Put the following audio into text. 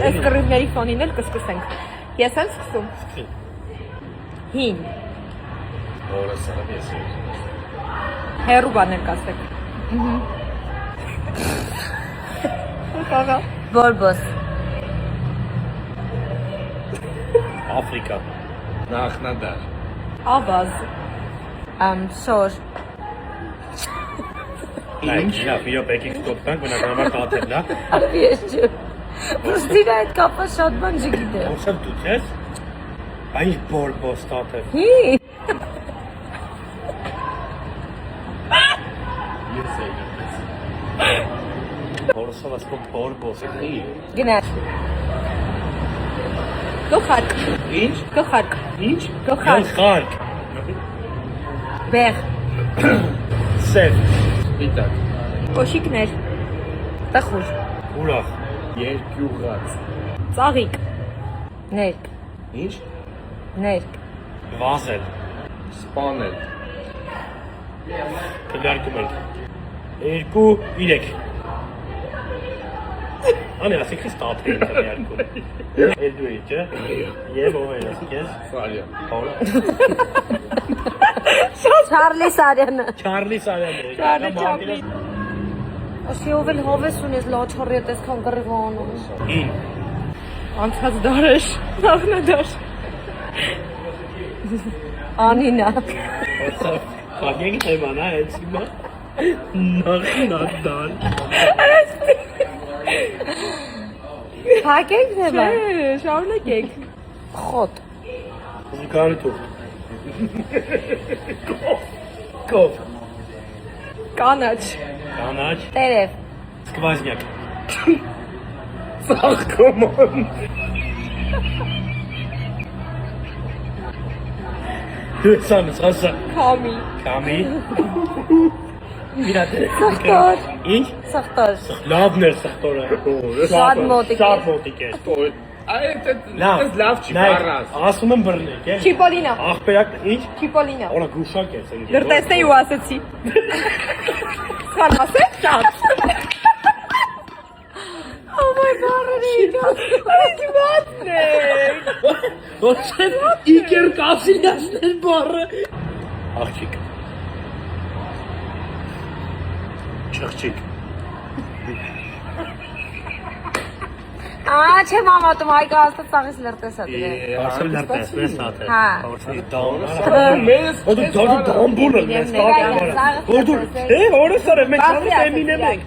այս կռիվների ֆոնին էլ կսկսենք։ Ես եմ սկսում։ Հին։ Որը սա ես։ Հերու բաներ կասեք։ Կաղա։ Բոլբոս։ Աֆրիկա։ Նախնադար։ Ավազ։ Շոր։ Ինչ լավ, եկեք ստոպանք, բնականաբար տաթև, լա։ Ես ջու։ Պրստին այդ կապը շատ բան չգիտեմ։ Ոնցավ դու ես։ Այս բոլբոս տաթև։ Հին։ Ես եկ։ Որսով ասում բոլբոս է։ Գնաց։ Գլխարկ։ Ինչ։ Գլխարկ։ Ինչ։ Գլխարկ։ Գլխարկ։ Բեղ։ Սև։ Սպիտակ։ Կոշիկներ։ Տխուր։ Ուրախ։ Երկյուղած։ Ծաղիկ։ Ներք։ Ինչ։ Ներք։ Վազել։ Սպանել։ Կդարկում ենք։ 2-3։ Անի ասեք ես տաթև ենք կդարկում։ Էլ դու իչ է։ Եվ ով են ասեք ես։ Սարյան։ Չարլի Սարյանը։ Չարլի Սարյանը։ Չարլի։ Աշի ով էլ հովես ունես լաչարի է տեսքան կռիվանում։ Հին։ Անցած դարեր։ Նախնադար։ Անինա։ Կագենք թեմանա էց հիմա։ Նախնադար։ Հակենք թեմա։ Շարունակեք։ Խոտ։ Զգարի թող։ Կով։ Կանաչ։ Կանաչ։ Տերև։ Սկվազնյակ։ Սաղկոման։ Սանս, ասա։ Քամի։ Կամի։ Իրա դեր։ Սխտոր։ Ինչ։ Սխտոր։ Լավն էր սխտորը։ Շատ մոտիկ է։ Շատ մոտիկ է։ Այդ Լավ լավ չի բառաս։ Ասում եմ բռնեք, է։ Չիպոլինա։ Աղբերակ ինչ։ Չիպոլինա։ Օրա գուշակ ես ընկել։ Լրտեսնեի ու ասեցի։ Սան ասեք շատ։ Ովայ բարերի Այս մատն է։ Ոչ իգեր կասիլյասներ բառը։ Աղջիկ։ Չղջիկ։ չեմ ամատում, հայկա աստած սաղիս լրտեսա դրե։ Ասել լրտես, մեզ հատ է։ Հա։ Մեզ դամբուրը մեզ հատ է։ Որ դու, օրը սարը, մենք չանից էմին եմ ենք։